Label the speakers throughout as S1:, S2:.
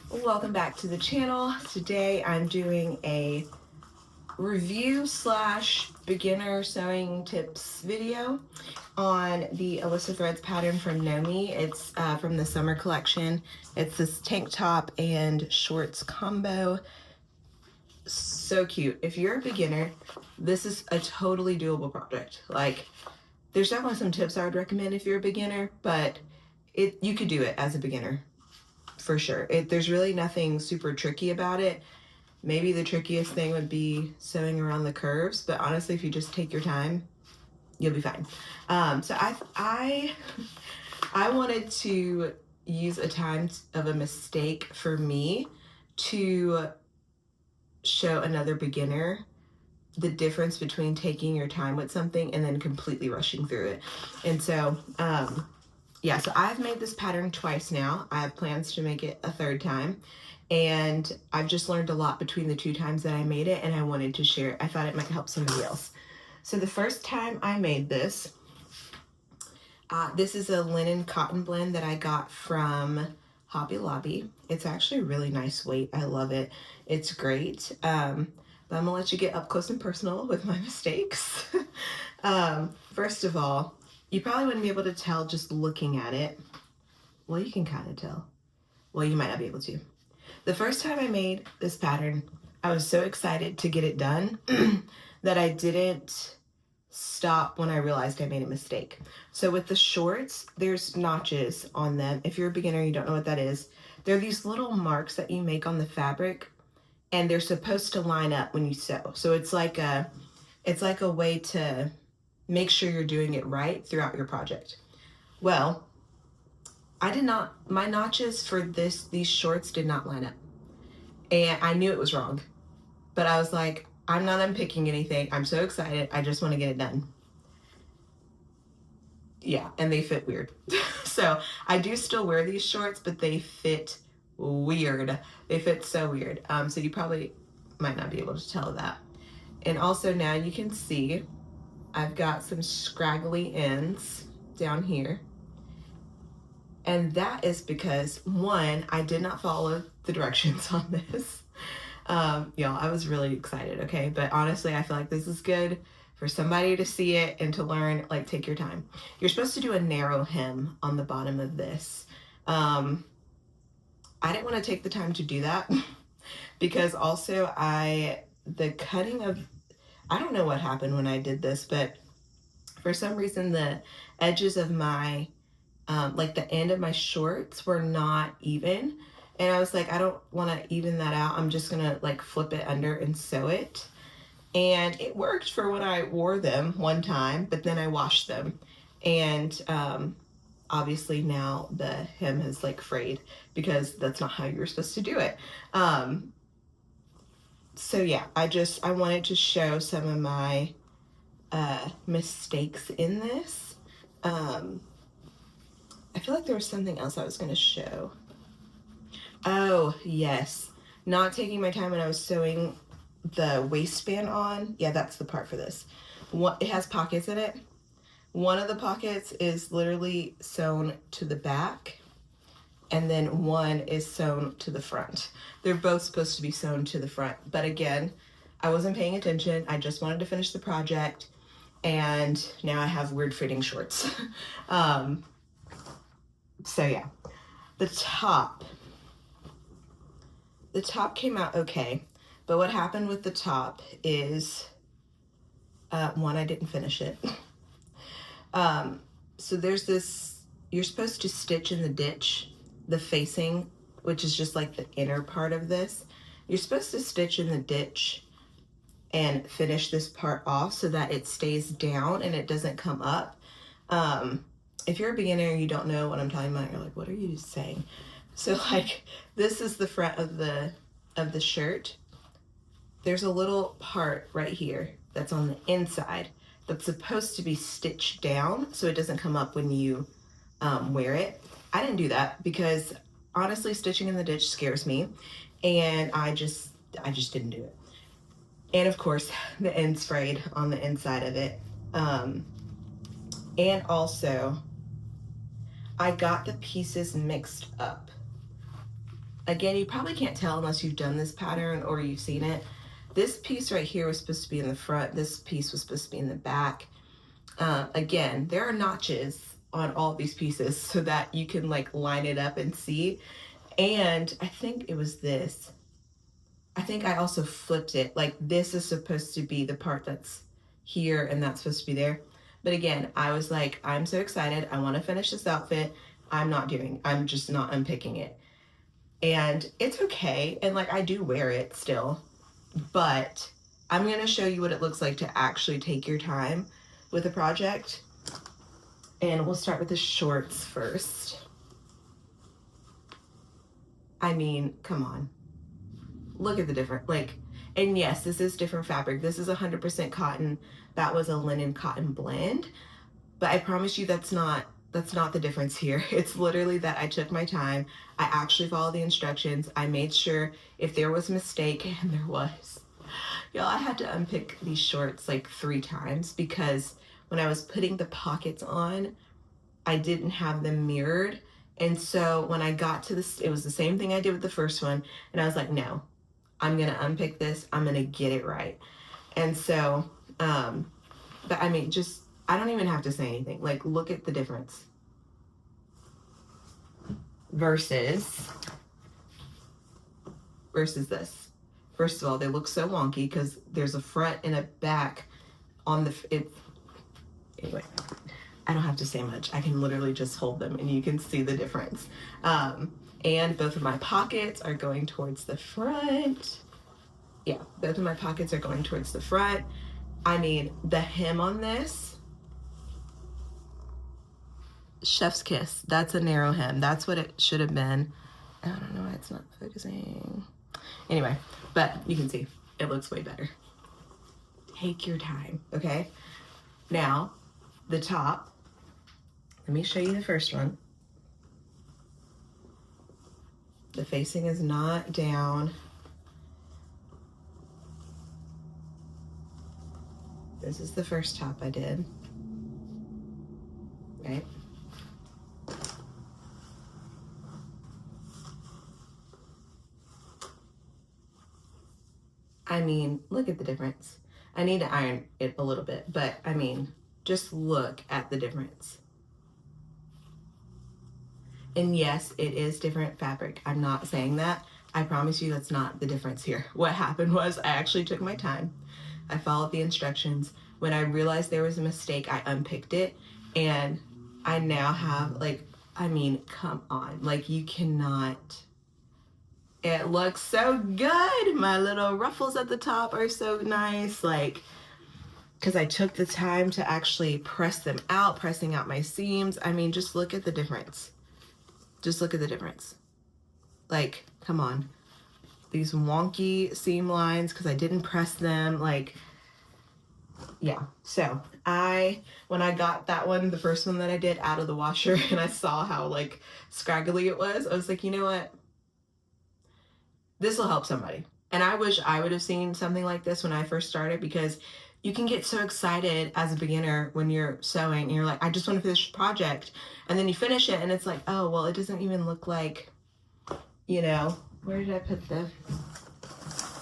S1: Welcome back to the channel. Today I'm doing a review slash beginner sewing tips video on the Alyssa Threads pattern from KnowMe. It's from the summer collection. It's this tank top and shorts combo. So cute. If you're a beginner, this is a totally doable project. Like, there's definitely some tips I would recommend if you're a beginner, but you could do it as a beginner for sure. There's really nothing super tricky about it. Maybe the trickiest thing would be sewing around the curves, but honestly, if you just take your time, you'll be fine. So I wanted to use a time of a mistake for me to show another beginner the difference between taking your time with something and then completely rushing through it. And so, yeah, so I've made this pattern twice now. I have plans to make it a third time. And I've just learned a lot between the two times that I made it, and I wanted to share it. I thought it might help somebody else. So the first time I made this, this is a linen cotton blend that I got from Hobby Lobby. It's actually a really nice weight. I love it. It's great. But I'm gonna let you get up close and personal with my mistakes. First of all, you probably wouldn't be able to tell just looking at it. Well, you can kind of tell. Well, you might not be able to. The first time I made this pattern, I was so excited to get it done that I didn't stop when I realized I made a mistake. So with the shorts, there's notches on them. If you're a beginner, you don't know what that is. They're these little marks that you make on the fabric, and they're supposed to line up when you sew. So it's like a way to make sure you're doing it right throughout your project. Well, my notches for these shorts did not line up. And I knew it was wrong, but I was like, I'm not unpicking anything. I'm so excited. I just want to get it done. Yeah, and they fit weird. So I do still wear these shorts, but they fit weird. They fit so weird. So you probably might not be able to tell that. And also now you can see I've got some scraggly ends down here. And that is because, one, I did not follow the directions on this. Y'all, I was really excited, okay? But honestly, I feel like this is good for somebody to see it and to learn, like, take your time. You're supposed to do a narrow hem on the bottom of this. I didn't want to take the time to do that because also the cutting of, I don't know what happened when I did this, but for some reason the edges of my, like the end of my shorts were not even. And I was like, I don't want to even that out. I'm just going to like flip it under and sew it. And it worked for when I wore them one time, but then I washed them. And obviously now the hem has like frayed because that's not how you were supposed to do it. So yeah, I wanted to show some of my mistakes in this. I feel like there was something else I was going to show. Oh, yes. Not taking my time when I was sewing the waistband on. Yeah, that's the part for this. It has pockets in it. One of the pockets is literally sewn to the back, and then one is sewn to the front. They're both supposed to be sewn to the front. But again, I wasn't paying attention. I just wanted to finish the project, and now I have weird fitting shorts. So yeah, the top came out okay, but what happened with the top is, one, I didn't finish it. So there's this, you're supposed to stitch in the ditch, the facing, which is just like the inner part of this. You're supposed to stitch in the ditch and finish this part off so that it stays down and it doesn't come up. If you're a beginner and you don't know what I'm talking about, you're like, what are you saying? So like, this is the front of the shirt. There's a little part right here that's on the inside that's supposed to be stitched down so it doesn't come up when you wear it. I didn't do that because honestly, stitching in the ditch scares me, and I just didn't do it. And of course, the ends frayed on the inside of it. And also, I got the pieces mixed up. again, you probably can't tell unless you've done this pattern or you've seen it. This piece right here was supposed to be in the front. This piece was supposed to be in the back. Again, there are notches on all these pieces so that you can like line it up and see. And I think it was this. I think I also flipped it. Like this is supposed to be the part that's here and that's supposed to be there. But again, I was like, I'm so excited. I want to finish this outfit. I'm just not unpicking it. And it's okay. And like I do wear it still, but I'm going to show you what it looks like to actually take your time with a project. And we'll start with the shorts first. I mean, come on. Look at the difference. Like, and yes, this is different fabric. This is 100% cotton. That was a linen cotton blend. But I promise you that's not the difference here. It's literally that I took my time. I actually followed the instructions. I made sure if there was a mistake, and there was. Y'all, I had to unpick these shorts like 3 times because when I was putting the pockets on, I didn't have them mirrored. And so when I got to this, it was the same thing I did with the first one. And I was like, no, I'm going to unpick this. I'm going to get it right. And so, but I mean, just, I don't even have to say anything. Like, look at the difference. Versus this. First of all, they look so wonky because there's a front and a back on the, anyway, I don't have to say much. I can literally just hold them and you can see the difference. And both of my pockets are going towards the front. Yeah, both of my pockets are going towards the front. I mean, the hem on this, chef's kiss. That's a narrow hem. That's what it should have been. I don't know why it's not focusing. Anyway, but you can see it looks way better. Take your time, okay? Now, the top. Let me show you the first one. The facing is not down. This is the first top I did, right? I mean, look at the difference. I need to iron it a little bit, but I mean, just look at the difference. And yes, it is different fabric. I'm not saying that. I promise you that's not the difference here. What happened was I actually took my time. I followed the instructions. When I realized there was a mistake, I unpicked it. And I now have like, I mean, come on. Like you cannot, it looks so good. My little ruffles at the top are so nice. Like, because I took the time to actually press them out, pressing out my seams. I mean, just look at the difference. Just look at the difference. Like, come on. These wonky seam lines because I didn't press them. Like, yeah. So when I got that one, the first one that I did out of the washer, and I saw how like scraggly it was, I was like, you know what? This will help somebody. And I wish I would have seen something like this when I first started, because you can get so excited as a beginner when you're sewing and you're like, I just want to finish the project. And then you finish it and it's like, oh, well, it doesn't even look like, you know, where did I put the,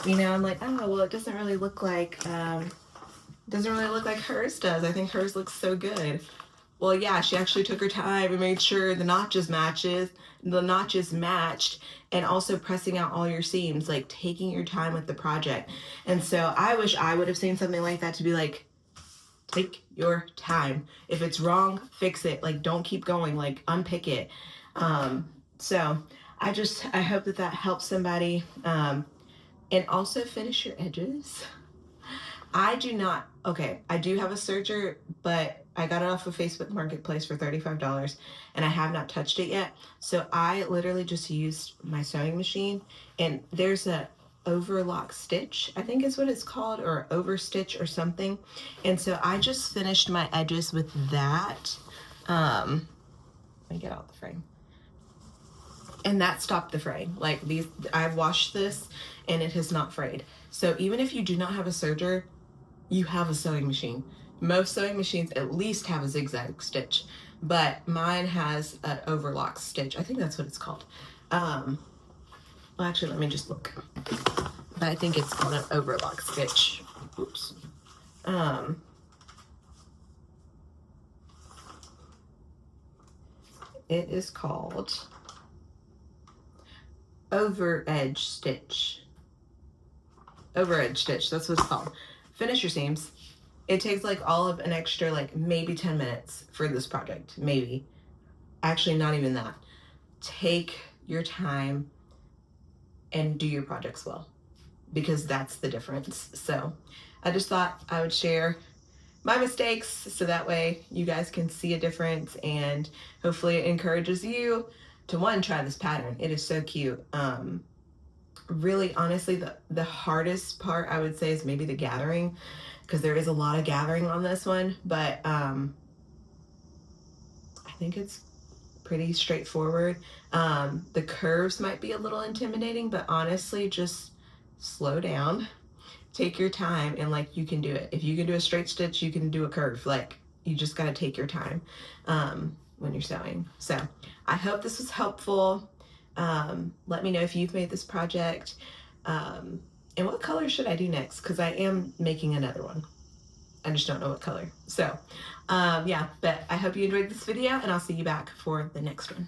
S1: you know, I'm like, oh, well, it doesn't really look like hers does. I think hers looks so good. Well, yeah, she actually took her time and made sure the notches matched, and also pressing out all your seams, like taking your time with the project. And so I wish I would have seen something like that, to be like, take your time. If it's wrong, fix it. Like, don't keep going, like unpick it. So I hope that helps somebody. And also finish your edges. I do not have a serger, but I got it off of Facebook Marketplace for $35 and I have not touched it yet. So I literally just used my sewing machine, and there's a overlock stitch, I think is what it's called, or overstitch or something. And so I just finished my edges with that. Let me get out the frame. And that stopped the fray. Like I've washed this and it has not frayed. So even if you do not have a serger, you have a sewing machine. Most sewing machines at least have a zigzag stitch, but mine has an overlock stitch. I think that's what it's called. Well, actually, let me just look. But I think it's on an overlock stitch. Oops. It is called over edge stitch. Over edge stitch, that's what it's called. Finish your seams. It takes like all of an extra like maybe 10 minutes for this project, maybe. Actually, not even that. Take your time and do your projects well, because that's the difference. So I just thought I would share my mistakes so that way you guys can see a difference, and hopefully it encourages you to try this pattern. It is so cute. Really, honestly, the hardest part I would say is maybe the gathering, because there is a lot of gathering on this one, but I think it's pretty straightforward. The curves might be a little intimidating, but honestly, just slow down, take your time, and like, you can do it. If you can do a straight stitch, you can do a curve. Like, you just got to take your time when you're sewing. So I hope this was helpful. Let me know if you've made this project, and what color should I do next, because I am making another one. I just don't know what color. So yeah, but I hope you enjoyed this video, and I'll see you back for the next one.